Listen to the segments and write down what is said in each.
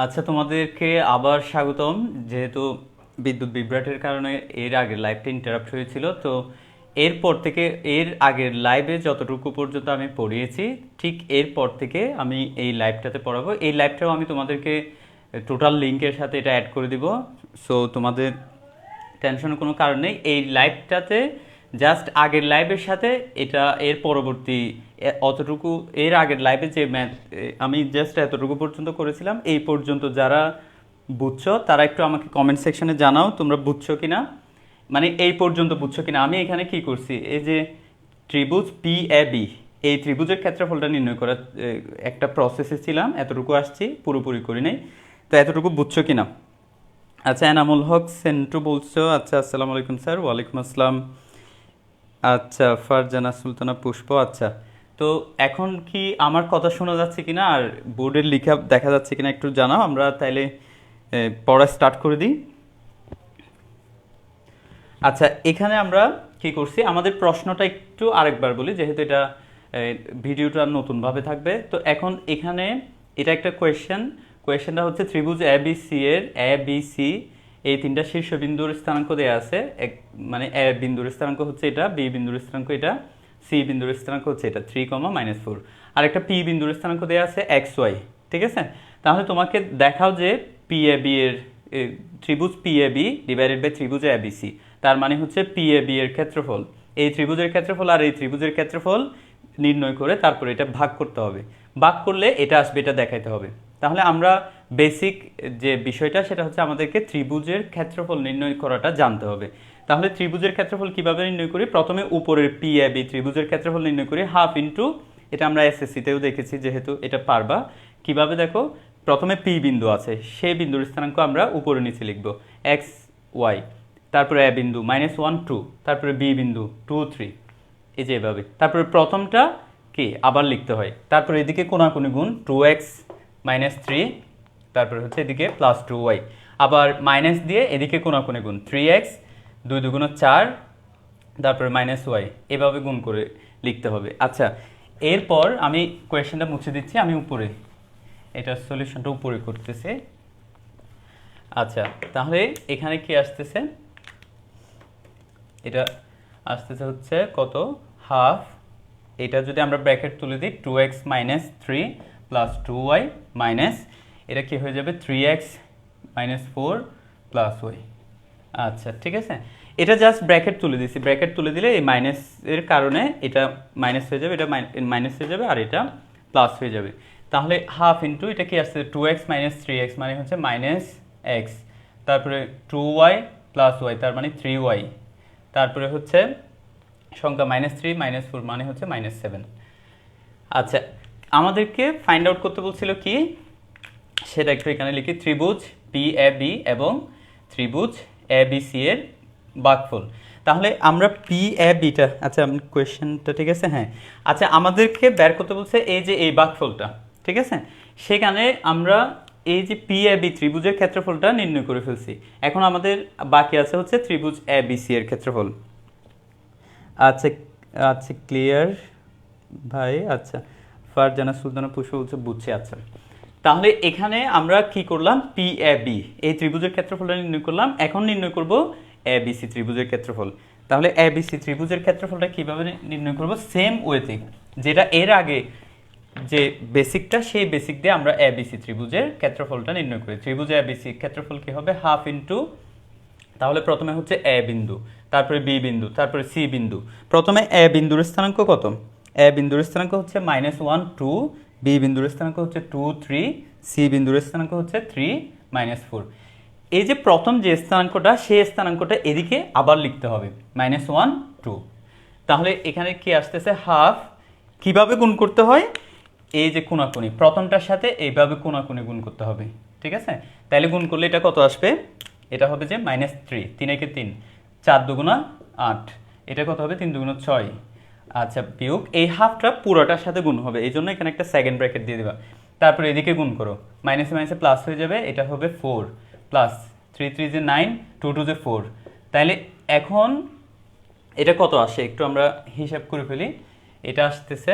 আচ্ছা, তোমাদেরকে আবার স্বাগতম। যেহেতু বিদ্যুৎ বিভ্রাটের কারণে এর আগের লাইভটা ইন্টারাপ্ট হয়েছিল, তো এরপর থেকে এর আগের লাইভে যতটুকু পর্যন্ত আমি পড়িয়েছি, ঠিক এরপর থেকে আমি এই লাইভটাতে পড়াবো। এই লাইভটাও আমি তোমাদেরকে টোটাল লিঙ্কের সাথে এটা অ্যাড করে দিব। সো তোমাদের টেনশনের কোনো কারণ নেই। এই লাইভটাতে জাস্ট আগের লাইভের সাথে এটা এর পরবর্তী অতটুকু, এর আগের লাইভে যে ম্যাথ আমি জাস্ট এতটুকু পর্যন্ত করেছিলাম, এই পর্যন্ত যারা বুঝছো তারা একটু আমাকে কমেন্ট সেকশনে জানাও তোমরা বুঝছো কিনা, মানে এই পর্যন্ত বুঝছো কিনা। আমি এখানে কি করছি, এই যে ত্রিভুজ পি এ বি, এই ত্রিভুজের ক্ষেত্রফলটা নির্ণয় করার একটা প্রসেসে ছিলাম, এতটুকু আসছি, পুরোপুরি করি নাই। তো এতটুকু বুঝছো কিনা? আচ্ছা, এনামুল হক সেন্টু বলছো। আচ্ছা, আসসালামু আলাইকুম স্যার। ওয়ালাইকুম আসসালাম। আচ্ছা, ফারজানা সুলতানা পুষ্প। আচ্ছা, তো এখন কি আমার কথা শোনা যাচ্ছে কিনা আর বোর্ডের লেখা দেখা যাচ্ছে কিনা একটু জানাও, আমরা তাইলে পড়া স্টার্ট করে দিই। আচ্ছা, এখানে আমরা কি করছি, আমাদের প্রশ্নটা একটু আরেকবার বলি, যেহেতু এটা ভিডিওটা নতুনভাবে থাকবে। তো এখন এখানে এটা একটা কোয়েশ্চেনটা হচ্ছে ত্রিভুজ এ বি সি এর এ বি সি এই তিনটা শীর্ষবিন্দুর স্থানাঙ্ক দেওয়া আছে। মানে এ বিন্দুর স্থানাঙ্ক হচ্ছে এটা, বি বিন্দুর স্থানাঙ্ক এটা, সি বিন্দুর স্থানাঙ্ক হচ্ছে এটা 3, -4, আর একটা পি বিন্দুর স্থানাঙ্ক দেওয়া আছে এক্স ওয়াই। ঠিক আছে, তাহলে তোমাকে দেখাও যে পি এ বি এর ত্রিভুজ P A B divided by ত্রিভুজ এ বি সি, তার মানে হচ্ছে পি এ বি এর ক্ষেত্রফল, এই ত্রিভুজের ক্ষেত্রফল আর এই ত্রিভুজের ক্ষেত্রফল নির্ণয় করে তারপরে এটা ভাগ করতে হবে। ভাগ করলে এটা আসবে, এটা দেখাইতে হবে। তাহলে আমরা বেসিক যে বিষয়টা সেটা হচ্ছে আমাদেরকে ত্রিভুজের ক্ষেত্রফল নির্ণয় করাটা জানতে হবে। তাহলে ত্রিভুজের ক্ষেত্রফল কিভাবে নির্ণয় করি? প্রথমে উপরের পি এ বি ত্রিভুজের ক্ষেত্রফল নির্ণয় করি হাফ ইন্টু, এটা আমরা এসএসসিতেও দেখেছি, যেহেতু এটা পারবা। কিভাবে দেখো, প্রথমে পি বিন্দু আছে, সেই বিন্দুর স্থানাঙ্ক আমরা উপরে নিচে লিখবো এক্স ওয়াই, তারপরে এ বিন্দু -1 2, তারপরে বি বিন্দু 2 3, এই যে এভাবে। তারপরে প্রথমটা কি আবার লিখতে হয়, তারপরে এদিকে কোণাকুণি গুণ 2x - 3, তারপরে হচ্ছে এদিকে +2y, আবার মাইনাস দিয়ে এদিকে কোণাকুণি গুণ 3x 2 2 4, তারপরে -y, এভাবে গুণ করে লিখতে হবে। আচ্ছা, এরপর আমি কোয়েশ্চেনটা মুছে দিচ্ছি, আমি উপরে এটার সলিউশনটা উপরে করতেছি। আচ্ছা, তাহলে এখানে কি আসতেছে, এটা আসতেছে হচ্ছে কত, হাফ। এটা যদি আমরা ব্র্যাকেট তুলে দিই 2x - 3 + 2y মাইনাস, এটা কি হয়ে যাবে 3x - 4 + y। আচ্ছা, ঠিক আছে, এটা জাস্ট ব্র্যাকেট তুলে দিছি। ব্র্যাকেট তুলে দিলে এই মাইনাসের কারণে এটা মাইনাস হয়ে যাবে, এটা মাইনাস হয়ে যাবে, আর এটা প্লাস হয়ে যাবে। তাহলে হাফ ইন্টু এটা কি আসছে 2x - 3x মানে হচ্ছে -x, তারপরে 2y + y তার মানে 3y, তারপরে হচ্ছে সংখ্যা -3 -4 মানে হচ্ছে -7। আচ্ছা, আমাদেরকে ফাইন্ড আউট করতে বলছিল কি, সেটা একটু এখানে লিখি। ত্রিভুজ পি এ বি এবং ত্রিভুজ এ বি সি এর ভাগফল। তাহলে আমরা পি এ বিটা, আচ্ছা কোয়েশ্চেনটা ঠিক আছে, হ্যাঁ। আচ্ছা, আমাদেরকে বের করতে বলছে এই যে এই ভাগফলটা, ঠিক আছে। সেখানে আমরা এই যে পি এ বি ত্রিভুজের ক্ষেত্রফলটা নির্ণয় করে ফেলছি। এখন আমাদের বাকি আছে হচ্ছে ত্রিভুজ এ বি সি এর ক্ষেত্রফল। আচ্ছা, আচ্ছা ক্লিয়ার ভাই। আচ্ছা, ফারজানা সুলতানা পুষ্প বলছে বুঝছি। আচ্ছা, তাহলে এখানে আমরা কি করলাম, পি এ বি এই ত্রিভুজের ক্ষেত্রফলটা নির্ণয় করলাম। এখন নির্ণয় করব এ বি সি ত্রিভুজের ক্ষেত্রফল। তাহলে এ বি সি ত্রিভুজের ক্ষেত্রফলটা কিভাবে নির্ণয় করব, সেম ওয়েতে যেটা এর আগে যে বেসিকটা, সেই বেসিক দিয়ে আমরা এ বি সি ত্রিভুজের ক্ষেত্রফলটা নির্ণয় করি। ত্রিভুজ এ বি সি ক্ষেত্রফল কি হবে, হাফ ইন্টু, তাহলে প্রথমে হচ্ছে এ বিন্দু, তারপরে বি বিন্দু, তারপরে সি বিন্দু। প্রথমে এ বিন্দুর স্থানাঙ্ক কত, এ বিন্দুর স্থানাঙ্ক হচ্ছে -1 2, বি বিন্দুর স্থানাঙ্ক হচ্ছে 2 3, সি বিন্দুর স্থানাঙ্ক হচ্ছে 3 -4। এই যে প্রথম যে স্থানাঙ্কটা, সেই স্থানাঙ্কটা এদিকে আবার লিখতে হবে -1 2। তাহলে এখানে কি আসতেছে, হাফ। কিভাবে গুণ করতে হয়, এই যে কোণাকুণি প্রথমটার সাথে এইভাবে কোণাকুণি গুণ করতে হবে, ঠিক আছে। তাহলে গুণ করলে এটা কত আসবে, এটা হবে যে -3, 3 একে 3, 4 2 8, এটা কত হবে 3 2 6। আচ্ছা, বিয়োগ এই হাফটা পুরোটার সাথে গুণ হবে, এই জন্য এখানে একটা সেকেন্ড ব্র্যাকেট দিয়ে দেবা। তারপরে এদিকে গুণ করো, মাইনাসে মাইনাসে প্লাস হয়ে যাবে, এটা হবে 4 প্লাস 3 3 যে 9, 2 2 যে 4। তাহলে এখন এটা কত আসে একটু আমরা হিসাব করে ফেলি। এটা আসতেছে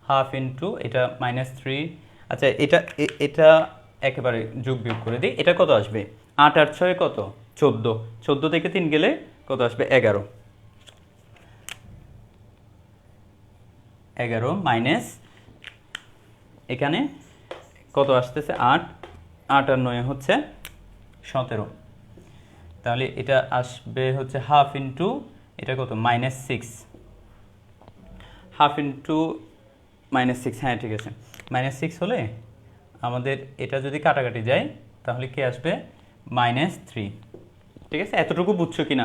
হাফ ইন্টু, এটা -3 আচ্ছা এটা এটা একেবারে যোগ বিয়োগ করে দিই, এটা কত আসবে? 8 আর 6 কত? 14, 14 থেকে 3 গেলে কত আসবে? 11, 11 মাইনাস এখানে কত আসতেছে? 8, 8 আর 9 হচ্ছে 17, তাহলে এটা আসবে হচ্ছে হাফ ইন্টু এটা কত? -6, হাফ ইন্টু -6, হ্যাঁ ঠিক আছে, -6 হলে আমাদের এটা যদি কাটাকাটি যায় তাহলে কি আসবে? -3। ঠিক আছে, এতটুকু বুঝছো কিনা?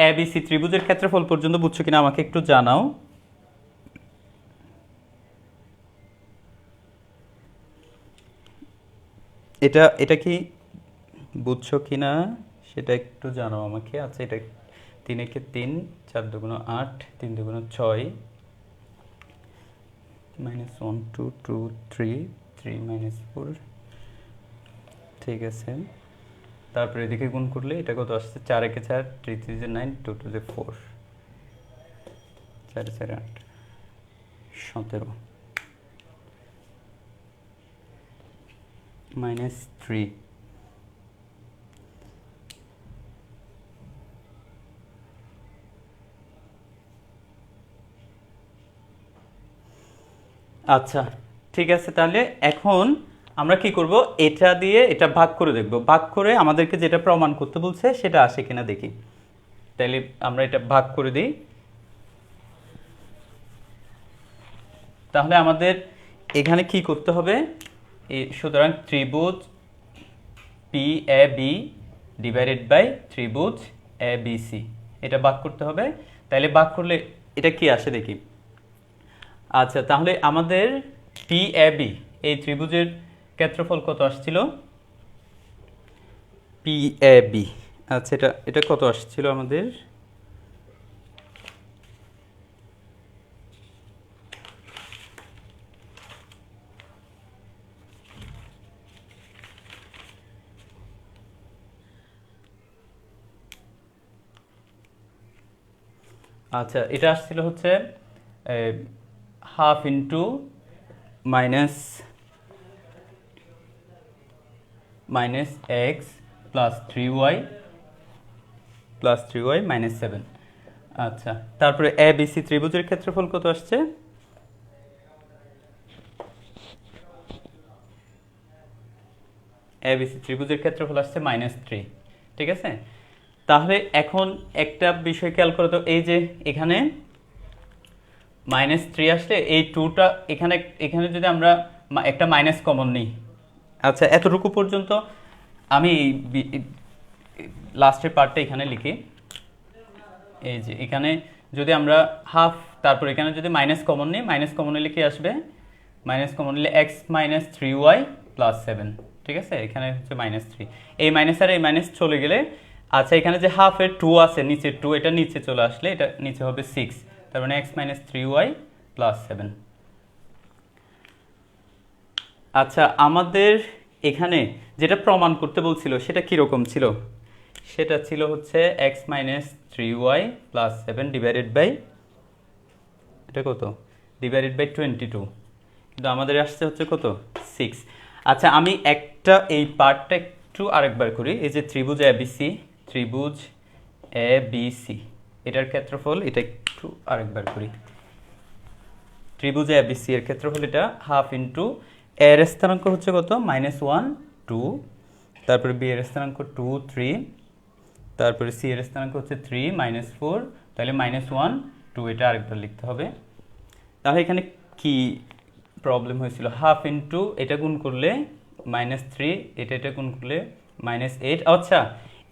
ABC ত্রিভুজের ক্ষেত্রফল পর্যন্ত বুঝছো কিনা আমাকে একটু জানাও। এটা এটা কি বুঝছো কিনা সেটা একটু জানাও আমাকে। আচ্ছা এটা 3 একে 3, 4 দুগুণ 8, 3 দুগুণ 6, -1 2 2 3 3 -4, ঠিক আছে। তারপরে এদিকে গুণ করলে এটা কত আসছে? 4 একে 4, 3 3 9, 2 2 4, 4 4 8, 17 -3। আচ্ছা ঠিক আছে, তাহলে এখন আমরা কি করব? এটা দিয়ে এটা ভাগ করে দেখব, ভাগ করে আমাদেরকে যেটা প্রমাণ করতে বলছে সেটা আসে কিনা দেখি। তাহলে আমরা এটা ভাগ করে দিই। তাহলে আমাদের এখানে কি করতে হবে? সুতরাং ত্রিভুজ PAB ডিভাইডেড বাই ত্রিভুজ ABC, এটা ভাগ করতে হবে। তাহলে ভাগ করলে এটা কি আসে দেখি। আচ্ছা তাহলে আমাদের PAB এই ত্রিভুজের ক্ষেত্রফল কত আসছিল? PAB, আচ্ছা এটা এটা কত আসছিল আমাদের? আচ্ছা এটা আসছিল হচ্ছে half into minus x plus 3y -7। আচ্ছা তারপরে ABC ত্রিভুজের ক্ষেত্রফল কত আসছে? ABC ত্রিভুজের ক্ষেত্রফল আসছে -3, ঠিক আছে। তাহলে এখন একটা বিষয় খেয়াল করো তো, এই যে এখানে -3 আসলে এই 2টা এখানে এখানে যদি আমরা একটা মাইনাস কমন নিই, আচ্ছা এতটুকু পর্যন্ত আমি লাস্টের পার্টটা এখানে লিখি। এই যে এখানে যদি আমরা হাফ, তারপর এখানে যদি মাইনাস কমন নিই, মাইনাস কমন নিলে কি আসবে? মাইনাস কমন নিলে x - 3y + 7, ঠিক আছে। এখানে হচ্ছে -3, এই মাইনাস আর এই মাইনাস চলে গেলে, আচ্ছা এখানে যে হাফের 2 আছে নিচে 2, এটা নিচে চলে আসলে এটা নিচে হবে 6, তার মানে x - 3y + 7। আচ্ছা আমাদের এখানে যেটা প্রমাণ করতে বলছিল সেটা কীরকম ছিল? সেটা ছিল হচ্ছে x - 3y + 7 ডিভাইডেড বাই এটা কত? ডিভাইডেড বাই 22, কিন্তু আমাদের আসছে হচ্ছে কত? 6। আচ্ছা আমি একটা এই পার্টটা একটু আরেকবার করি। এই যে ত্রিভুজ ABC এটার ক্ষেত্রফল এটা একটু আরেকবার করি। ত্রিভুজ ABC এর ক্ষেত্রফল এটা হাফ ইন্টু এর স্থানাঙ্ক হচ্ছে কত? -1 2, তারপরে B এর স্থানাঙ্ক 2 3, তারপরে C এর স্থানাঙ্ক হচ্ছে 3 -4, তাহলে -1 2, এটা আরেকবার লিখতে হবে। তাহলে এখানে কি প্রবলেম হয়েছিল? হাফ ইন্টু এটা গুণ করলে -3, এটা গুণ করলে -8। আচ্ছা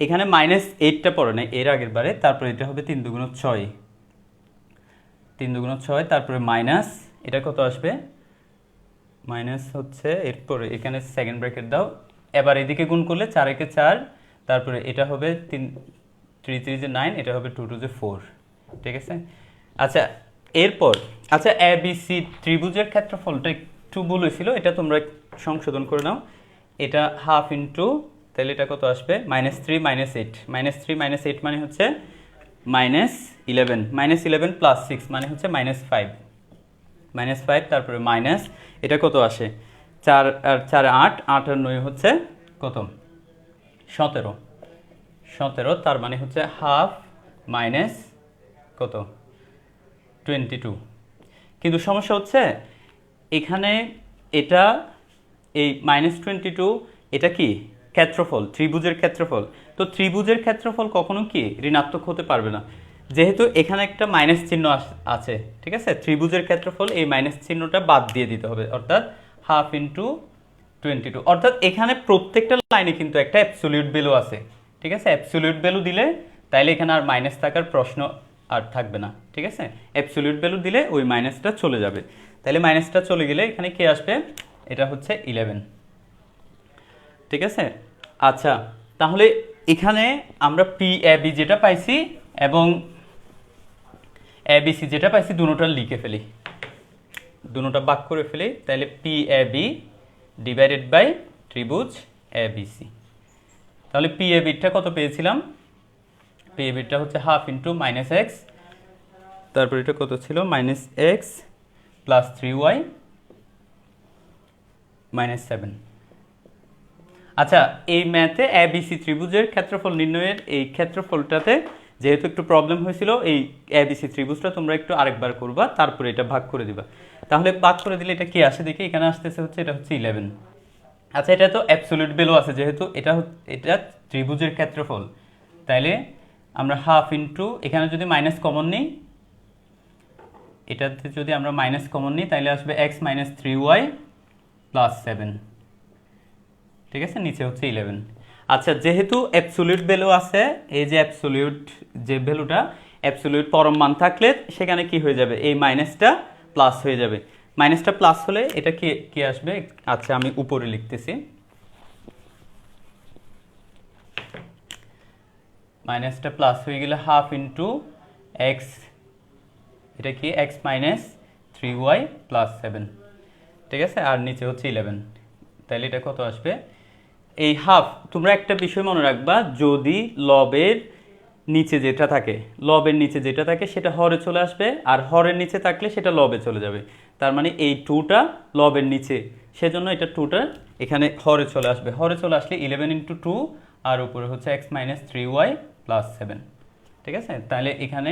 এখানে -8টা পড়ে নাই এর আগের বারে, তারপরে এটা হবে 3 দুগুণ 6, 3 দুগুণ 6, তারপরে মাইনাস এটা কত আসবে? মাইনাস হচ্ছে এরপরে এখানে সেকেন্ড ব্র্যাকেট দাও, এবার এদিকে গুণ করলে 4 একে 4, তারপরে এটা হবে 3 3 9, এটা হবে 2 2 4, ঠিক আছে। আচ্ছা এরপর আচ্ছা ABC ত্রিভুজের ক্ষেত্রফলটা একটু ভুল হয়েছিল, এটা তোমরা সংশোধন করে নাও। এটা হাফ ইন্টু, তাহলে এটা কত আসবে? -3 -8, -3 -8 মানে হচ্ছে -11, -11 + 6 মানে হচ্ছে -5, তারপরে মাইনাস এটা কত আসে? 4 আর 4 8, 8 আর 9 হচ্ছে কত? 17। 17, তার মানে হচ্ছে হাফ মাইনাস কত? 22। কিন্তু সমস্যা হচ্ছে এখানে এটা এই -22 এটা কি ক্ষেত্রফল, ত্রিভুজের ক্ষেত্রফল। তো ত্রিভুজের ক্ষেত্রফল কখনো কি ঋণাত্মক হতে পারবে না, যেহেতু এখানে একটা মাইনাস চিহ্ন আছে, ঠিক আছে? ত্রিভুজের ক্ষেত্রফল এই মাইনাস চিহ্নটা বাদ দিয়ে দিতে হবে, অর্থাৎ হাফ ইন্টু 22। অর্থাৎ এখানে প্রত্যেকটা লাইনে কিন্তু একটা অ্যাবসলিউট ভ্যালু আছে, ঠিক আছে? অ্যাবসলিউট ভ্যালু দিলে তাইলে এখানে আর মাইনাস থাকার প্রশ্ন আর থাকবে না, ঠিক আছে? অ্যাবসলিউট ভ্যালু দিলে ওই মাইনাসটা চলে যাবে, তাহলে মাইনাসটা চলে গেলে এখানে কি আসবে? এটা হচ্ছে 11, ঠিক আছে? আচ্ছা, তাহলে এখানে আমরা পি এ বি যেটা পাইছি এবং এ বি সি যেটা পাইছি দুটোটা লিখে ফেলি, দুটোটা ভাগ করে ফেলি, তাহলে P A B divided by ত্রিভুজ এ বি সি। তাহলে পি এ বিটা কত পেয়েছিলাম? পি এ বিটা হচ্ছে হাফ ইন্টু মাইনাস এক্স, তারপর এটা কত ছিল? Minus x plus 3y minus 7। আচ্ছা, এই ম্যাথে এ বি সি ত্রিভুজের ক্ষেত্রফল নির্ণয়ের এই ক্ষেত্রফলটাতে যেহেতু একটু প্রবলেম হয়েছিল, এই এ বি সি ত্রিভুজটা তোমরা একটু আরেকবার করবা, তারপরে এটা ভাগ করে দিবা। তাহলে ভাগ করে দিলে এটা কি আসে দেখি, এখানে আসতেছে হচ্ছে এটা হচ্ছে 11। আচ্ছা, এটা তো অ্যাবসলিউট ভ্যালু আছে, যেহেতু এটা ত্রিভুজের ক্ষেত্রফল, তাইলে আমরা হাফ ইন্টু এখানে যদি মাইনাস কমন নিই, এটাতে যদি আমরা মাইনাস কমন নিই তাহলে আসবে এক্স মাইনাস 3y প্লাস 7, ঠিক আছে? নিচে হচ্ছে 11। আচ্ছা, যেহেতু অ্যাবসলিউট ভ্যালু আছে, এই যে অ্যাবসলিউট যে ভ্যালুটা, অ্যাবসলিউট পরম মান থাকলে সেখানে কি হয়ে যাবে? এই মাইনাসটা প্লাস হয়ে যাবে। মাইনাসটা প্লাস হলে এটা কি আসবে? আচ্ছা, আমি উপরে লিখতেছি, মাইনাসটা প্লাস হয়ে গেলে হাফ ইন্টু এক্স, এটা কি এক্স মাইনাস 3y প্লাস 7, ঠিক আছে? আর নিচে হচ্ছে 11, তাহলে এটা কত আসবে? এই হাফ, তোমরা একটা বিষয় মনে রাখবা, যদি লবের নিচে যেটা থাকে, লবের নিচে যেটা থাকে সেটা হরে চলে আসবে, আর হরের নিচে থাকলে সেটা লবে চলে যাবে। তার মানে এই 2টা লবের নিচে, সেজন্য এটা 2টা এখানে হরে চলে আসবে। হরে চলে আসলে 11 ইন্টু 2 আর উপরে হচ্ছে এক্স মাইনাস 3y প্লাস 7, ঠিক আছে? তাহলে এখানে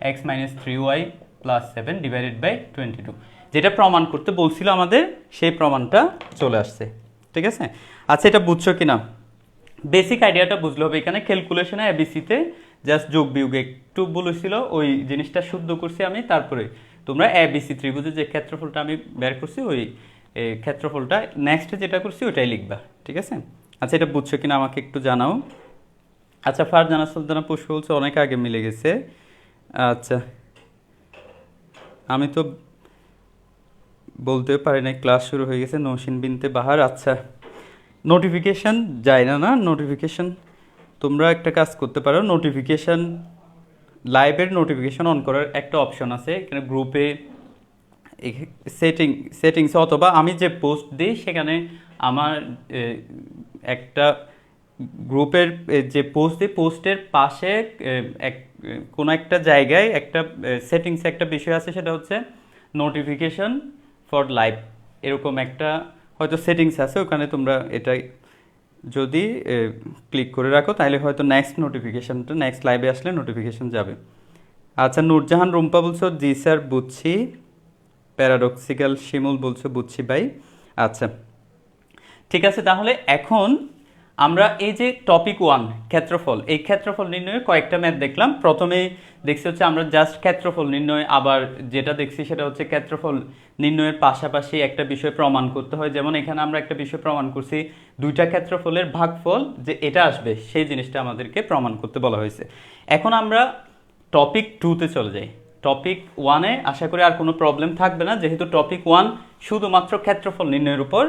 x minus 3y plus 7 divided by 22, যেটা প্রমাণ করতে বলছিল আমাদের, সেই প্রমাণটা চলে আসছে, ঠিক আছে? আচ্ছা, এটা বুঝছো কিনা? বেসিক আইডিয়াটা বুঝলে হবে। এখানে ক্যালকুলেশনে এবিসিতে জাস্ট যোগ বিয়োগ একটু বলেছিল, ওই জিনিসটা শুদ্ধ করছি আমি, তারপরে তোমরা এবিসি ত্রিভুজের যে ক্ষেত্রফলটা আমি বের করছি, ওই ক্ষেত্রফলটা নেক্সট যেটা করছি ওইটাই লিখবা, ঠিক আছে? আচ্ছা, এটা বুঝছো কিনা আমাকে একটু জানাও। আচ্ছা, ফারজানা সুলতানা পুষ্প বলছে অনেক আগে মিলে গেছে। আচ্ছা, আমি তো বলতেও পারি না, ক্লাস শুরু হয়ে গেছে। নৌসিন বিনতে বাহার, আচ্ছা, নোটিফিকেশান যায় না নোটিফিকেশান। তোমরা একটা কাজ করতে পারো, নোটিফিকেশান, লাইভের নোটিফিকেশান অন করার একটা অপশন আছে এখানে গ্রুপে, সেটিংস, অথবা আমি যে পোস্ট দিই সেখানে আমার একটা গ্রুপের যে পোস্ট দিই, পোস্টের পাশে কোনো একটা জায়গায় একটা সেটিংসে একটা বিষয় আছে, সেটা হচ্ছে নোটিফিকেশান ফর লাইভ, এরকম একটা হয়তো সেটিংস আছে, ওখানে তোমরা এটা যদি ক্লিক করে রাখো তাহলে হয়তো নেক্সট নোটিফিকেশানটা, নেক্সট লাইভে আসলে নোটিফিকেশান যাবে। আচ্ছা, নূরজাহান রুম্পা বলছো জি স্যার বুঝছি। প্যারাডক্সিক্যাল শিমুল বলছো বুঝছি ভাই। আচ্ছা, ঠিক আছে। তাহলে এখন আমরা এই যে টপিক 1 ক্ষেত্রফল, এই ক্ষেত্রফল নির্ণয়ের কয়েকটা ম্যাথ দেখলাম। প্রথমেই দেখছি হচ্ছে আমরা জাস্ট ক্ষেত্রফল নির্ণয়, আবার যেটা দেখছি সেটা হচ্ছে ক্ষেত্রফল নির্ণয়ের পাশাপাশি একটা বিষয় প্রমাণ করতে হয়। যেমন এখানে আমরা একটা বিষয় প্রমাণ করছি, দুইটা ক্ষেত্রফলের ভাগফল যে এটা আসবে, সেই জিনিসটা আমাদেরকে প্রমাণ করতে বলা হয়েছে। এখন আমরা টপিক 2তে চলে যাই। টপিক 1-এ আশা করি আর কোনো প্রবলেম থাকবে না, যেহেতু টপিক 1 শুধুমাত্র ক্ষেত্রফল নির্ণয়ের উপর।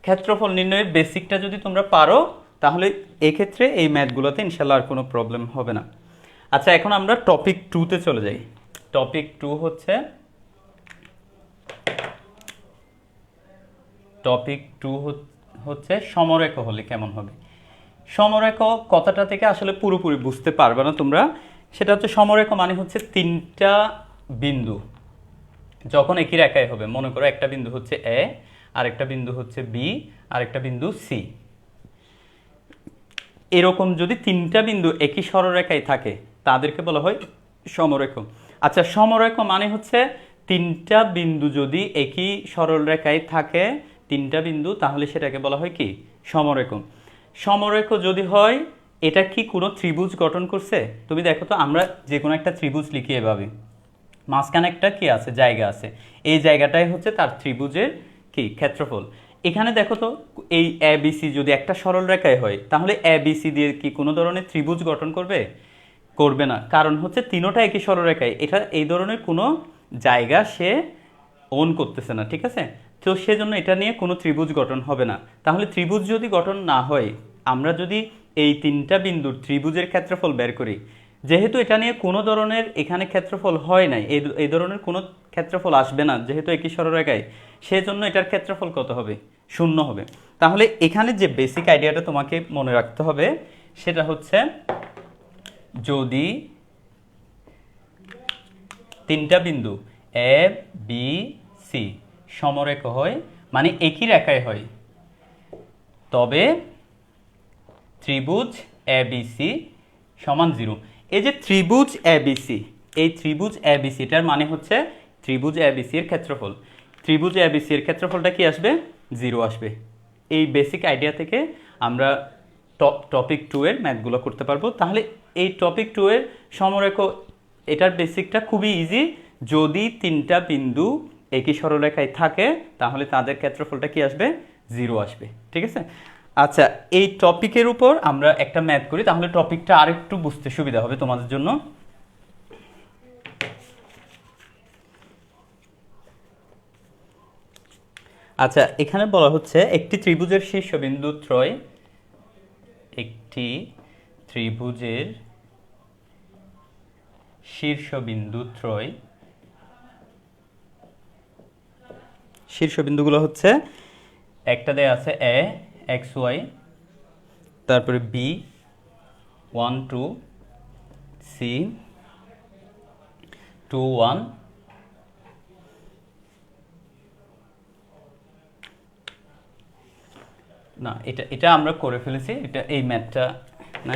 ক্ষেত্রফল নির্ণয়ের বেসিকটা যদি তোমরা পারো তাহলে এক্ষেত্রে এই ম্যাথগুলোতে ইনশাল্লাহ আর কোনো প্রবলেম হবে না। আচ্ছা, এখন আমরা টপিক 2-তে চলে যাই। টপিক 2 হচ্ছে সমরেখ হলে কেমন হবে। সমরেখ কথাটা থেকে আসলে পুরোপুরি বুঝতে পারবে না তোমরা। সেটা হচ্ছে সমরেখ মানে হচ্ছে 3টা বিন্দু যখন একই রেখায় হবে। মনে করো একটা বিন্দু হচ্ছে এ, আরেকটা বিন্দু হচ্ছে বি, আরেকটা বিন্দু সি। এরকম যদি তিনটা বিন্দু একই সরলরেখায় থাকে তাদেরকে বলা হয় সমরেখ। আচ্ছা, সমরেখ মানে হচ্ছে তিনটা বিন্দু যদি একই সরলরেখায় থাকে, তিনটা বিন্দু, তাহলে সেটাকে বলা হয় কি সমরেখ। সমরেখ যদি হয়, এটা কি কোনো ত্রিভুজ গঠন করছে? তুমি দেখো তো, আমরা যে কোনো একটা ত্রিভুজ লিখি এভাবে, মাঝখানে একটা কি আছে, জায়গা আছে, এই জায়গাটাই হচ্ছে তার ত্রিভুজের কি ক্ষেত্রফল। এখানে দেখো তো, এই এ বি সি যদি একটা সরল রেখায় হয়, তাহলে এ বি সি দিয়ে কি কোনো ধরনের ত্রিভুজ গঠন করবে? করবে না, কারণ হচ্ছে তিনোটা একই সরলরেখায়, এটা এই ধরনের কোনো জায়গা সে ওন করতেছে না, ঠিক আছে? তো সেজন্য এটা নিয়ে কোনো ত্রিভুজ গঠন হবে না। তাহলে ত্রিভুজ যদি গঠন না হয়, আমরা যদি এই তিনটা বিন্দুর ত্রিভুজের ক্ষেত্রফল বের করি, যেহেতু এটা নিয়ে কোনো ধরনের এখানে ক্ষেত্রফল হয় নাই, এই ধরনের কোনো ক্ষেত্রফল আসবে না যেহেতু একই সরলরেখায়, সেজন্য এটার ক্ষেত্রফল কত হবে? শূন্য হবে। তাহলে এখানে যে বেসিক আইডিয়াটা তোমাকে মনে রাখতে হবে সেটা হচ্ছে, যদি তিনটা বিন্দু এ বি সি সমরেখ হয়, মানে একই রেখায় হয়, তবে ত্রিভুজ এ বি সি সমান 0। এই যে ত্রিভুজ এ বি সি, এই ত্রিভুজ এ বি সি এটার মানে হচ্ছে ত্রিভুজ এ বি সি এর ক্ষেত্রফল। ত্রিভুজ এ বি সি এর ক্ষেত্রফলটা কি আসবে? 0 আসবে। এই বেসিক আইডিয়া থেকে আমরা টপিক 2 এর ম্যাথগুলো করতে পারবো। তাহলে এই টপিক 2 এর সমরেখ, এটার বেসিকটা খুবই ইজি। যদি তিনটা বিন্দু একই সরলরেখায় থাকে, তাহলে তাদের ক্ষেত্রফলটা কি আসবে? 0 আসবে, ঠিক আছে? আচ্ছা, এই টপিকের উপর আমরা একটা ম্যাথ করি, তাহলে টপিকটা আরেকটু বুঝতে সুবিধা হবে তোমাদের জন্য। আচ্ছা, এখানে বলা হচ্ছে একটি ত্রিভুজের শীর্ষবিন্দু ত্রয়, একটি ত্রিভুজের শীর্ষবিন্দু ত্রয়, শীর্ষবিন্দুগুলো হচ্ছে, একটা দেয়া আছে এ এক্স ওয়াই, তারপরে বি 1 2, সি 2 1, না এটা এটা আমরা করে ফেলেছি, এটা এই ম্যাথটা না,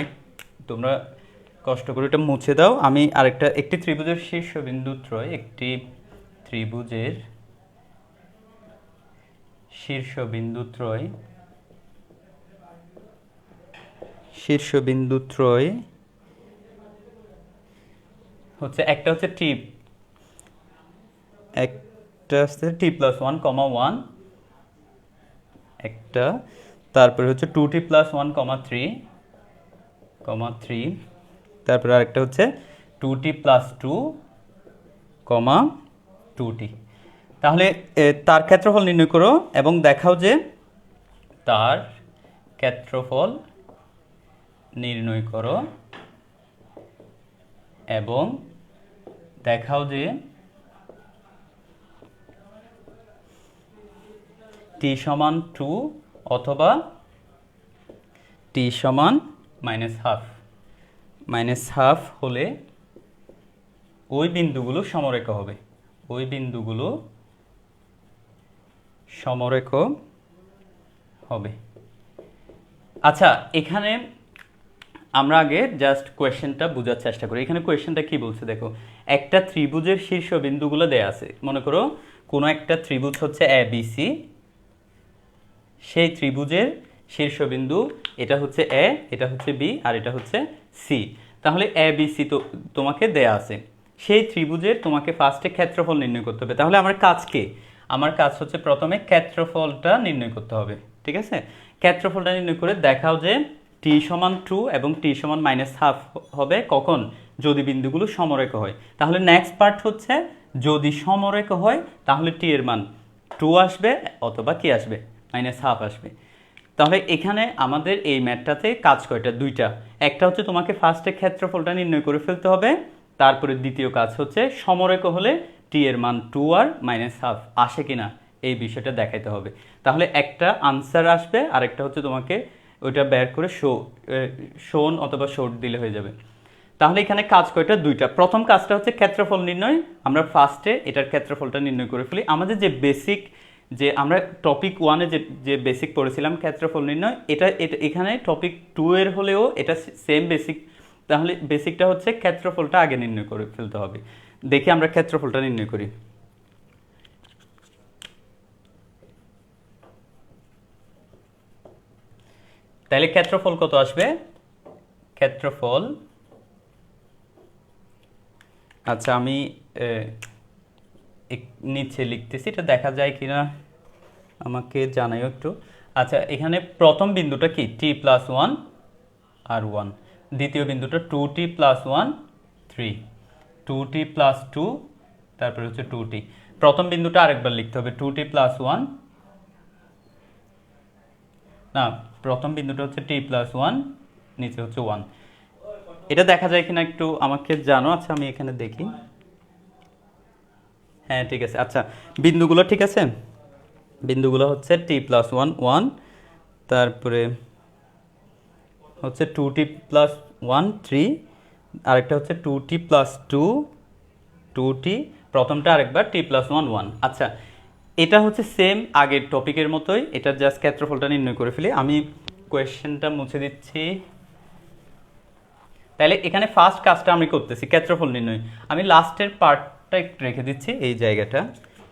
তোমরা কষ্ট করে এটা মুছে দাও। আমি আরেকটা, একটি ত্রিভুজের শীর্ষবিন্দু ত্রয়, একটি ত্রিভুজের শীর্ষবিন্দু ত্রয়, শীর্ষবিন্দু ত্রয় হচ্ছে, একটা হচ্ছে টি, একটা হচ্ছে টি প্লাস 1 কমা 1 একটা, তারপরে হচ্ছে 2t প্লাস 1 কমা 3, তারপরে আরেকটা হচ্ছে 2t প্লাস 2 কমা 2t। তাহলে তার ক্ষেত্রফল নির্ণয় করো এবং দেখাও যে, তার ক্ষেত্রফল নির্ণয় করো এবং দেখাও যে t সমান 2 অথবা t সমান -12 হলে ওই বিন্দুগুলো সমরেখ হবে, ওই বিন্দুগুলো সমরেখ হবে। আচ্ছা, এখানে আমরা আগে জাস্ট কোয়েশ্চেনটা বোঝার চেষ্টা করি। এখানে কোয়েশ্চেনটা কি বলছে দেখো, একটা ত্রিভুজের শীর্ষবিন্দুগুলো দেয়া আছে। মনে করো কোনো একটা ত্রিভুজ হচ্ছে এ বি সি, সেই ত্রিভুজের শীর্ষবিন্দু এটা হচ্ছে এ, এটা হচ্ছে বি, আর এটা হচ্ছে সি। তাহলে এ বি সি তো তোমাকে দেয়া আছে, সেই ত্রিভুজের তোমাকে ফার্স্টে ক্ষেত্রফল নির্ণয় করতে হবে। তাহলে আমার কাজ কি? আমার কাজ হচ্ছে প্রথমে ক্ষেত্রফলটা নির্ণয় করতে হবে, ঠিক আছে? ক্ষেত্রফলটা নির্ণয় করে দেখাও যে টি সমান 2 এবং টি সমান -12 হবে কখন? যদি বিন্দুগুলো সমরেখ হয়। তাহলে নেক্সট পার্ট হচ্ছে, যদি সমরেখ হয় তাহলে টি এর মান 2 আসবে অথবা কি আসবে? -12 আসবে। তাহলে এখানে আমাদের এই ম্যাথটাতে কাজ কয়টা? দুইটা। একটা হচ্ছে তোমাকে ফার্স্টে ক্ষেত্রফলটা নির্ণয় করে ফেলতে হবে, তারপরে দ্বিতীয় কাজ হচ্ছে সমরেখ হলে টি এর মান 2 আর -12 আসে কিনা এই বিষয়টা দেখাইতে হবে। তাহলে একটা আনসার আসবে, আরেকটা হচ্ছে তোমাকে ওইটা বের করে শোন অথবা শর্ট দিলে হয়ে যাবে। তাহলে এখানে কাজ কয়টা? দুইটা। প্রথম কাজটা হচ্ছে ক্ষেত্রফল নির্ণয়। আমরা ফার্স্টে এটার ক্ষেত্রফলটা নির্ণয় করে ফেলি। আমাদের যে বেসিক যে আমরা টপিক 1-এ যে বেসিক পড়েছিলাম ক্ষেত্রফল নির্ণয়, এটা এখানে টপিক 2 এর হলেও এটা সেম বেসিক। তাহলে বেসিকটা হচ্ছে ক্ষেত্রফলটা আগে নির্ণয় করে ফেলতে হবে। দেখি আমরা ক্ষেত্রফলটা নির্ণয় করি। তাহলে ক্ষেত্রফল কত আসবে? ক্ষেত্রফল, আচ্ছা আমি নিচে লিখতেছি, এটা দেখা যায় কিনা আমাকে জানাইও একটু। আচ্ছা এখানে প্রথম বিন্দুটা কি t+1 আর 1, দ্বিতীয় বিন্দুটা 2t+1 3, 2t+2, তারপরে হচ্ছে 2t। প্রথম বিন্দুটা আরেকবার লিখতে হবে 2t+1, না প্রথম বিন্দুটা হচ্ছে t+1, নিচে হচ্ছে 1। এটা দেখা যায় কিনা একটু আমাকে জানো। আচ্ছা আমি এখানে দেখি, হ্যাঁ ঠিক আছে। আচ্ছা বিন্দুগুলো ঠিক আছে, বিন্দুগুলো হচ্ছে t+1 1, তারপরে হচ্ছে 2t+1 3, আরেকটা হচ্ছে 2t+2 2t, প্রথমটা আরেকবার t+1 1। আচ্ছা এটা হচ্ছে সেম আগের টপিকের মতোই, এটা জাস্ট ক্ষেত্রফলটা নির্ণয় করে ফেলি। আমি কোয়েশ্চেনটা মুছে দিচ্ছি। তাহলে এখানে ফার্স্ট কাজটা আমি করতেছি ক্ষেত্রফল নির্ণয়, আমি লাস্টের পার্টটা একটু রেখে দিচ্ছি এই জায়গাটা,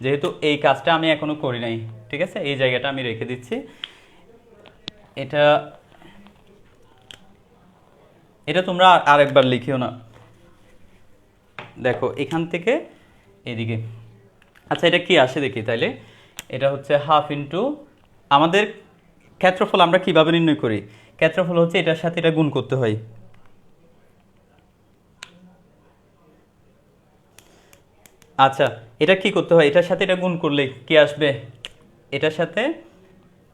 যেহেতু এই কাজটা আমি এখনো করি নাই, ঠিক আছে, এই জায়গাটা আমি রেখে দিচ্ছি। এটা এটা তোমরা আরেকবার লিখিও না, দেখো এখান থেকে এদিকে। আচ্ছা এটা কি আসে দেখি। তাইলে এটা হচ্ছে হাফ ইন্টু, আমাদের ক্ষেত্রফল আমরা কিভাবে নির্ণয় করি? ক্ষেত্রফল হচ্ছে এটার সাথে এটা গুণ করতে হয়। আচ্ছা এটা কি করতে হয়? এটার সাথে এটা গুণ করলে কি আসবে এটার সাথে?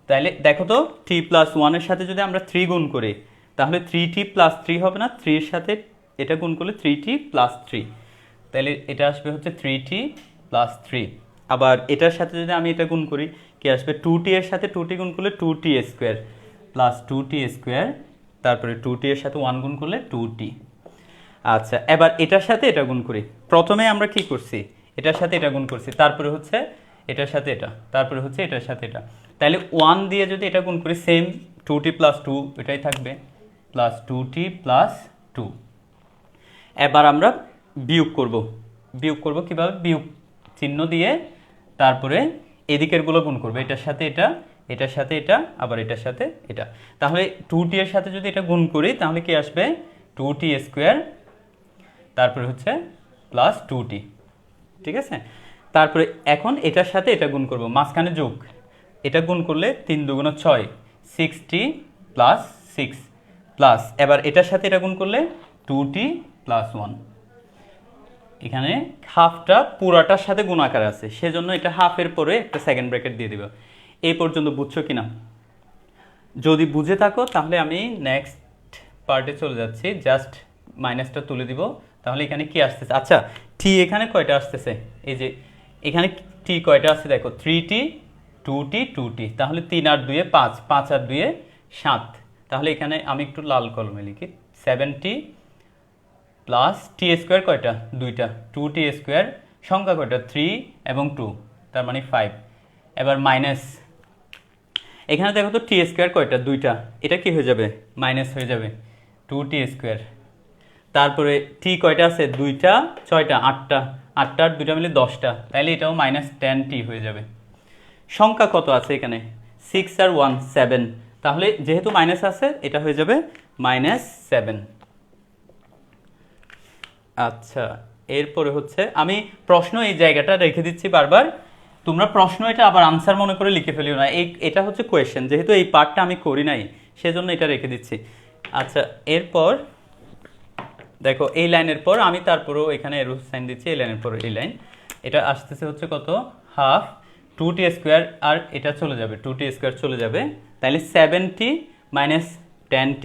তাহলে দেখো তো t+1 এর সাথে যদি আমরা 3 গুণ করি তাহলে 3t+3 হবে না? 3 এর সাথে এটা গুণ করলে 3t+3, তাহলে এটা আসবে হচ্ছে 3t+3। আবার এটার সাথে যদি আমি এটা গুণ করি কি আসবে? 2t এর সাথে 2t গুণ করলে 2t² প্লাস 2t², তারপরে 2t এর সাথে 1 গুণ করলে 2t। আচ্ছা এবার এটার সাথে এটা গুণ করি। প্রথমে আমরা কি করছি? এটার সাথে এটা গুণ করছি, তারপরে হচ্ছে এটার সাথে এটা, তারপরে হচ্ছে এটার সাথে এটা। তাহলে 1 দিয়ে যদি এটা গুণ করি সেম 2t+2 এটাই থাকবে, প্লাস 2t+2। এবার আমরা বিয়োগ করব। বিয়োগ করব কিভাবে? বিয়োগ চিহ্ন দিয়ে তারপরে এদিকেরগুলো গুণ করব, এটার সাথে এটা, এটার সাথে এটা, আবার এটার সাথে এটা। তাহলে 2t এর সাথে যদি এটা গুণ করি তাহলে কি আসবে? 2t², তারপরে হচ্ছে প্লাস 2t, ঠিক আছে। তারপরে এখন এটার সাথে এটা গুণ করব, মাঝখানে যোগ, এটা গুণ করলে 3 2 6, 6t+6 প্লাস, এবার এটার সাথে এটা গুণ করলে 2t+1। এখানে হাফটা পুরাটার সাথে গুণাকার আছে, সেজন্য এটা হাফের পরে একটা সেকেন্ড ব্র্যাকেট দিয়ে দিব। এই পর্যন্ত বুঝছো কিনা? যদি বুঝে থাকো তাহলে আমি নেক্সট পার্টে চলে যাচ্ছি, জাস্ট মাইনাসটা তুলে দিব। তাহলে এখানে কি আসতেছে? আচ্ছা টি এখানে কয়টা আসতেছে? এই যে এখানে টি কয়টা আসছে দেখো, 3t 2t 2t, তাহলে 3 আর 2 5, 5 আর 2 7। তাহলে এখানে আমি একটু লাল কলমে লিখি, 7t প্লাস t² কয়টা? 2টা, 2t², সংখ্যা কয়টা? 3 এবং 2, তার মানে 5। এবার মাইনাস, এখানে দেখো তো t² কয়টা? 2টা, এটা কি হয়ে যাবে? মাইনাস হয়ে যাবে 2t²। তারপরে t কয়টা আছে? 2টা 6টা 8টা, 8টা আর 2টা মিলে 10টা, তাহলে এটাও -10t হয়ে যাবে। সংখ্যা কত আছে এখানে? 6 আর 1 7, তাহলে যেহেতু মাইনাস আছে এটা হয়ে যাবে -7। আচ্ছা এরপরে হচ্ছে আমি প্রশ্ন এই জায়গাটা রেখে দিচ্ছি বারবার, তোমরা প্রশ্ন এটা আবার আনসার মনে করে লিখে ফেলিও না। এটা হচ্ছে কোয়েশ্চেন, যেহেতু এই পার্টটা আমি করি নাই সেজন্য এটা রেখে দিচ্ছি। আচ্ছা এরপর দেখো এই লাইনের পর আমি তারপরেও এখানে এরো সাইন দিচ্ছি, এই লাইনের পর এই লাইন, এটা আসতেছে হচ্ছে কত? হাফ 2t², আর এটা চলে যাবে 2t² চলে যাবে, তাহলে 7t - 10t,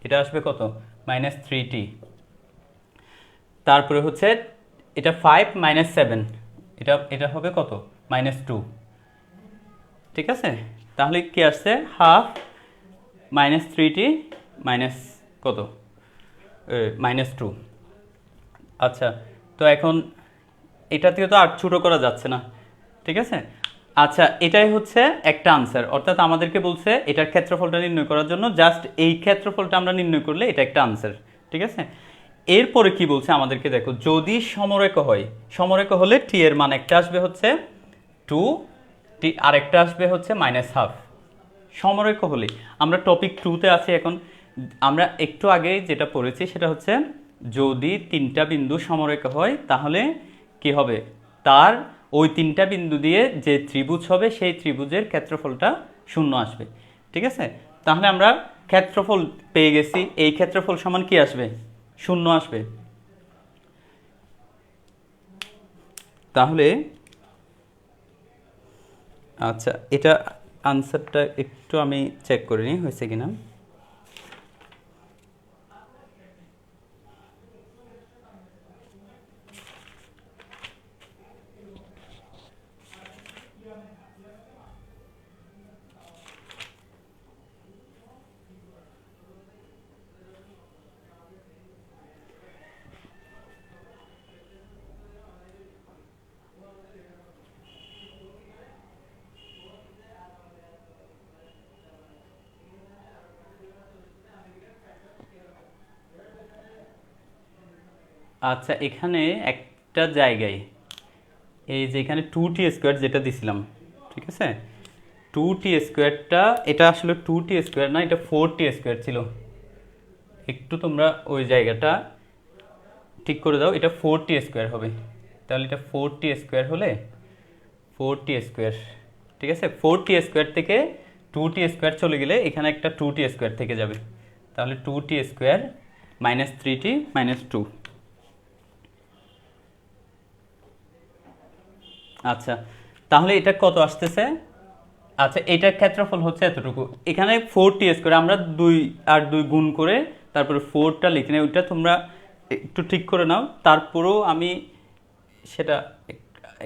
এটা আসবে কত? -3t। তারপরে হচ্ছে এটা 5 - 7, এটা হবে কত? -2, ঠিক আছে। তাহলে কি আসছে? হাফ -3t মাইনাস কত? -2। আচ্ছা তো এখন এটা থেকে তো আর ছোটো করা যাচ্ছে না, ঠিক আছে। আচ্ছা, এটাই হচ্ছে একটা আনসার, অর্থাৎ আমাদেরকে বলছে এটার ক্ষেত্রফলটা নির্ণয় করার জন্য জাস্ট এই ক্ষেত্রফলটা আমরা নির্ণয় করলে এটা একটা আনসার। ঠিক আছে, এরপরে কি বলছে আমাদেরকে, দেখো যদি সমরেখ হয়, সমরেখ হলে টি এর মান একটা আসবে হচ্ছে 2, টি আরেকটা আসবে হচ্ছে -12। সমরেখ হলে আমরা টপিক 2-তে আছি এখন। আমরা একটু আগে যেটা পড়েছি সেটা হচ্ছে যদি তিনটা বিন্দু সমরেখ হয় তাহলে কি হবে, তার ওই তিনটা বিন্দু দিয়ে যে ত্রিভুজ হবে সেই ত্রিভুজের ক্ষেত্রফলটা 0 আসবে। ঠিক আছে, তাহলে আমরা ক্ষেত্রফল পেয়ে গেছি, এই ক্ষেত্রফল সমান কি আসবে, 0 আসবে। তাহলে আচ্ছা, এটা আনসারটা একটু আমি চেক করে নিই হয়েছে কিনা। আচ্ছা, এখানে একটা জায়গায় এই যে এখানে 2t স্কোয়ার যেটা দিছিলাম, ঠিক আছে, 2t স্কোয়ারটা এটা আসলে 2t স্কোয়ার না, এটা 4t স্কোয়ার ছিল। একটু তোমরা ওই জায়গাটা ঠিক করে দাও, এটা 4t স্কোয়ার হবে। তাহলে এটা 4t স্কোয়ার হলে 4t স্কোয়ার, ঠিক আছে, 4t স্কোয়ার থেকে 2t স্কোয়ার চলে গেলে এখানে একটা 2t স্কোয়ার থেকে যাবে। তাহলে 2t স্কোয়ার -3t -2। আচ্ছা, তাহলে এটা কত আসতেছে, আচ্ছা এটার ক্ষেত্রফল হচ্ছে এতটুকু। এখানে 4t স্কোয়ার আমরা 2 আর 2 গুণ করে তারপরে 4টা লিখে নেই, ওইটা তোমরা একটু ঠিক করে নাও। তারপরেও আমি সেটা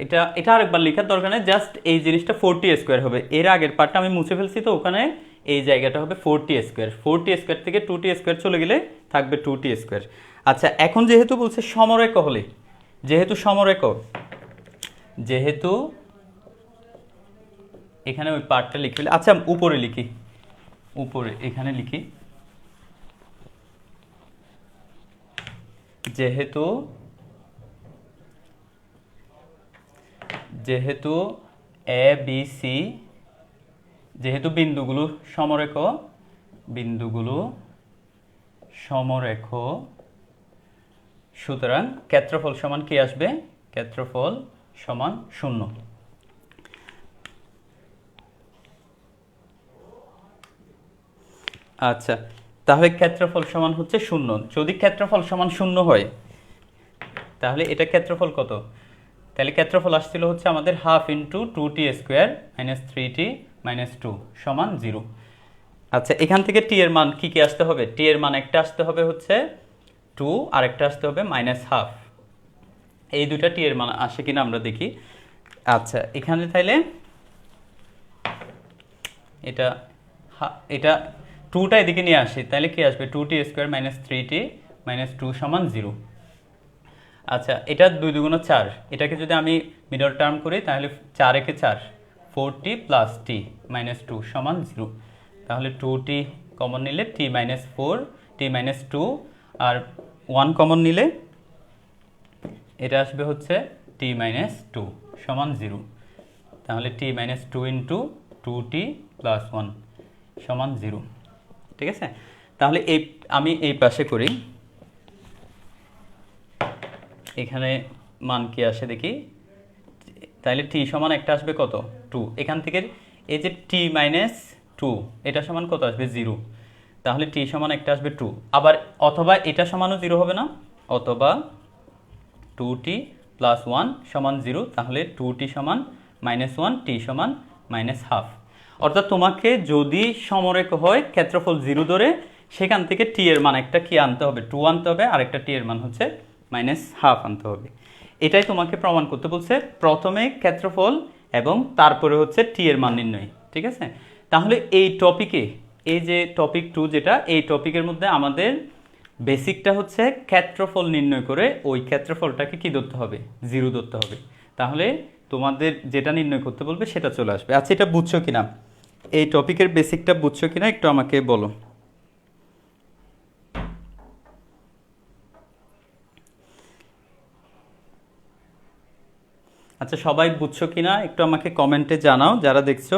এটা এটা আরেকবার লেখার দরকার নেই, জাস্ট এই জিনিসটা 4t স্কোয়ার হবে। এর আগের পার্টটা আমি মুছে ফেলছি, তো ওখানে এই জায়গাটা হবে 4t স্কোয়ার। 4t স্কোয়ার থেকে 2t স্কোয়ার চলে গেলে থাকবে 2t স্কোয়ার। আচ্ছা, এখন যেহেতু বলছে সমরেখ হলে, যেহেতু সমরেখ, যেহেতু এখানে ওই পার্টটা লিখে ফেলি। আচ্ছা, উপরে লিখি, উপরে এখানে লিখি, যেহেতু যেহেতু এ বি সি, যেহেতু বিন্দুগুলো সমরেখ, বিন্দুগুলো সমরেখ, সুতরাং ক্ষেত্রফল সমান কি আসবে, ক্ষেত্রফল সমান 0। আচ্ছা, তাহলে ক্ষেত্রফল সমান হচ্ছে 0। যদি ক্ষেত্রফল সমান 0 হয় তাহলে এটা ক্ষেত্রফল কত, তাহলে ক্ষেত্রফল আসছিল হচ্ছে আমাদের half into 2t square -3t -2 সমান 0। আচ্ছা, এখান থেকে টি এর মান কি কি আসতে হবে, টি এর মান একটা আসতে হবে হচ্ছে 2 আর একটা আসতে হবে -12। এই দুইটা টি এর মান আসে কিনা আমরা দেখি। আচ্ছা, এখানে তাইলে এটা এটা 2টা এদিকে নিয়ে আসি, তাহলে কি আসবে, 2t স্কোয়ার -3t -2 সমান 0। আচ্ছা, এটা 2 2 4, এটাকে যদি আমি মিডল টার্ম করি তাহলে 4 একে 4, 4t + t -2 সমান 0। তাহলে 2t কমন নিলে t -4, t -2 আর 1 কমন নিলে এটা আসবে হচ্ছে t -2 সমান 0। তাহলে t -2 ইন্টু 2t + 1 সমান 0। ঠিক আছে, তাহলে আমি এই পাশে করি, এখানে মান কি আসে দেখি। তাহলে t সমান একটা আসবে কত, 2। এখান থেকে এই যে t -2 এটা সমান কত আসবে, 0। তাহলে t সমান একটা আসবে 2। আবার অথবা এটা সমানও 0 হবে না, অথবা 2t + 1 সমান 0। তাহলে 2t সমান -1, t সমান -12। অর্থাৎ তোমাকে যদি সমরেখ হয় ক্ষেত্রফল 0 ধরে, সেখান থেকে t এর মান একটা কি আনতে হবে, 2 আনতে হবে, আর একটা t এর মান হচ্ছে -12 আনতে হবে। এটাই তোমাকে প্রমাণ করতে বলছে, প্রথমে ক্ষেত্রফল এবং তারপরে হচ্ছে টি এর মান নির্ণয়। ঠিক আছে, তাহলে এই টপিকে, এই যে টপিক 2 যেটা, এই টপিকের মধ্যে আমাদের বেসিকটা হচ্ছে ক্ষেত্রফল নির্ণয় করে ওই ক্ষেত্রফলটাকে কি ধরতে হবে, 0 ধরতে হবে। তাহলে তোমাদের যেটা নির্ণয় করতে বলবে সেটা চলে আসবে। আচ্ছা, এটা বুঝছো কিনা, এই টপিকের বেসিকটা বুঝছো কিনা একটু আমাকে বলো। আচ্ছা, সবাই বুঝছো কিনা একটু আমাকে কমেন্টে জানাও যারা দেখছো।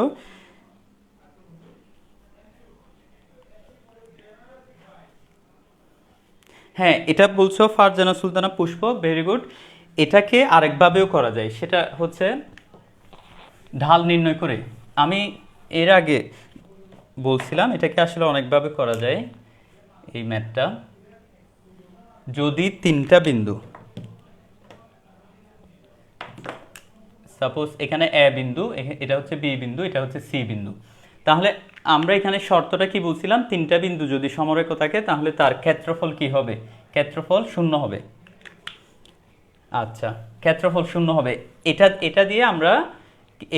হ্যাঁ, এটা বলছো ফারজানা সুলতানা পুষ্প, ভেরি গুড। এটাকে আরেকভাবেও করা যায়, সেটা হচ্ছে ঢাল নির্ণয় করে। আমি এর আগে বলছিলাম এটাকে আসলে অনেকভাবে করা যায়। এই ম্যাথটা, যদি তিনটা বিন্দু, সাপোজ এখানে এ বিন্দু, এটা হচ্ছে বি বিন্দু, এটা হচ্ছে সি বিন্দু, তাহলে আমরা এখানে শর্তটা কি বলছিলাম, তিনটা বিন্দু যদি সমরেখ থাকে তাহলে তার ক্ষেত্রফল কি হবে, ক্ষেত্রফল শূন্য হবে। আচ্ছা, ক্ষেত্রফল শূন্য হবে, এটা এটা দিয়ে আমরা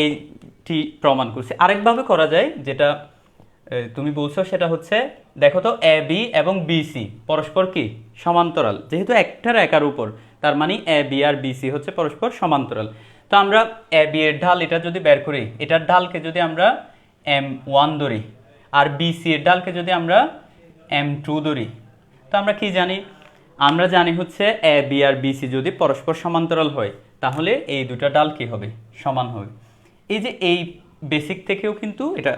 এইটি প্রমাণ করছি। আরেকভাবে করা যায় যেটা তুমি বলছো, সেটা হচ্ছে দেখো তো এ বি এবং বি সি পরস্পর কি সমান্তরাল, যেহেতু একটা রেখার উপর, তার মানে A B R B C হচ্ছে পরস্পর সমান্তরাল। তো আমরা এ বি এর ঢাল এটা যদি বের করি, এটার ঢালকে যদি আমরা M1 ধরি, আর বি সি এর ঢালকে যদি আমরা M2 ধরি, তো আমরা কি জানি, আমরা জানি হচ্ছে A B R B C যদি পরস্পর সমান্তরাল হয় তাহলে এই দুটা ঢাল কি হবে, সমান হবে। এই যে এই বেসিক থেকেও কিন্তু এটা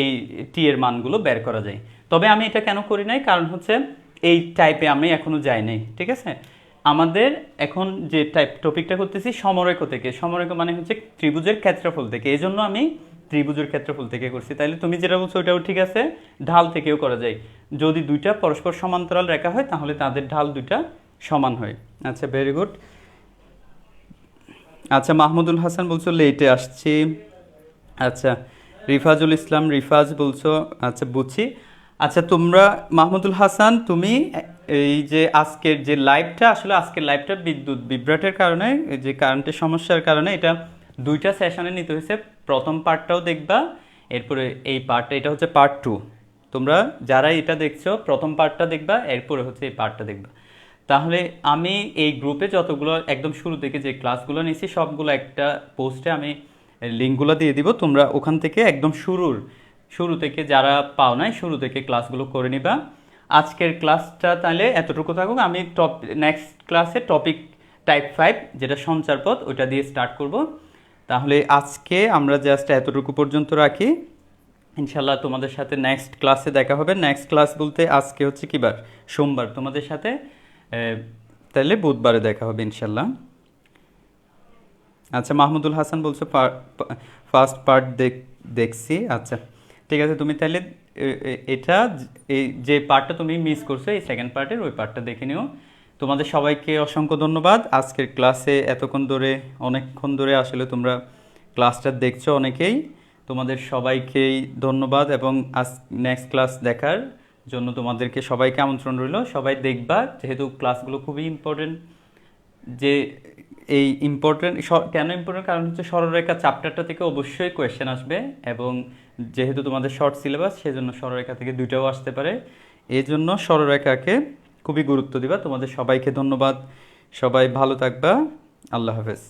এই টি এর মানগুলো বের করা যায়। তবে আমি এটা কেন করি নাই, কারণ হচ্ছে এই টাইপে আমি এখনো যাই নাই, ঠিক আছে। আমাদের এখন যে টাইপ টপিকটা করতেছি সমরেখ থেকে, সমরেখ মানে হচ্ছে ত্রিভুজের ক্ষেত্রফল থেকে, এই জন্য আমি ত্রিভুজের ক্ষেত্রফল থেকে করছি। তাইলে তুমি যেটা বলছো ওটাও ঠিক আছে, ঢাল থেকেও করা যায়। যদি দুইটা পরস্পর সমান্তরাল রেখা হয় তাহলে তাদের ঢাল দুইটা সমান হয়। আচ্ছা, ভেরি গুড। আচ্ছা, মাহমুদুল হাসান বলছো লেটে আসছি। আচ্ছা, রিফাজুল ইসলাম রিফাজ বলছো, আচ্ছা বুঝছি। আচ্ছা, তোমরা মাহমুদুল হাসান তুমি এই যে আজকের যে লাইভটা, আসলে আজকের লাইভটা বিদ্যুৎ বিভ্রাটের কারণে, এই যে কারেন্টের সমস্যার কারণে এটা দুইটা সেশনে নিতে হয়েছে। প্রথম পার্টটাও দেখবা, এরপরে এই পার্টটা, এটা হচ্ছে পার্ট 2। তোমরা যারা এটা দেখছো প্রথম পার্টটা দেখবা, এরপরে হচ্ছে এই পার্টটা দেখবা। তাহলে আমি এই গ্রুপে যতগুলো একদম শুরু থেকে যে ক্লাসগুলো নিয়েছি সবগুলো একটা পোস্টে আমি লিঙ্কগুলো দিয়ে দিব, তোমরা ওখান থেকে একদম শুরু থেকে যারা পাও নাই শুরু থেকে ক্লাসগুলো করে নিবা। আজকের ক্লাসটা তাহলে এতটুকু থাকুক। আমি নেক্সট ক্লাসে টপিক টাইপ 5 যেটা সঞ্চারপথ ওইটা দিয়ে স্টার্ট করব। তাহলে আজকে আমরা জাস্ট এতটুকু পর্যন্ত রাখি। ইনশাল্লাহ তোমাদের সাথে নেক্সট ক্লাসে দেখা হবে। নেক্সট ক্লাস বলতে আজকে হচ্ছে কি বার, সোমবার, তোমাদের সাথে তাহলে বুধবারে দেখা হবে ইনশাল্লাহ। আচ্ছা, মাহমুদুল হাসান বলছো ফার্স্ট পার্ট দেখছি। আচ্ছা, ঠিক আছে, তুমি তাহলে এটা এই যে পার্টটা তুমি মিস করছো এই সেকেন্ড পার্টের ওই পার্টটা দেখে নিও। তোমাদের সবাইকে অসংখ্য ধন্যবাদ। আজকের ক্লাসে এতক্ষণ ধরে, অনেকক্ষণ ধরে আসলে তোমরা ক্লাসটা দেখছো অনেকেই, তোমাদের সবাইকেই ধন্যবাদ। এবং আজ নেক্সট ক্লাস দেখার জন্য তোমাদেরকে সবাইকে আমন্ত্রণ রইল। সবাই দেখবা, যেহেতু ক্লাসগুলো খুবই ইম্পর্টেন্ট। যে এই ইম্পর্টেন্ট কেন ইম্পর্টেন্ট, কারণ হচ্ছে সরলরেখা চ্যাপ্টারটা থেকে অবশ্যই কোয়েশ্চেন আসবে, এবং যেহেতু তোমাদের শর্ট সিলেবাস সেজন্য সরলরেখা থেকে দুইটাও আসতে পারে। এই জন্য সরলরেখাকে খুবই গুরুত্ব দিবা। তোমাদের সবাইকে ধন্যবাদ, সবাই ভালো থাকবা, আল্লাহ হাফেজ।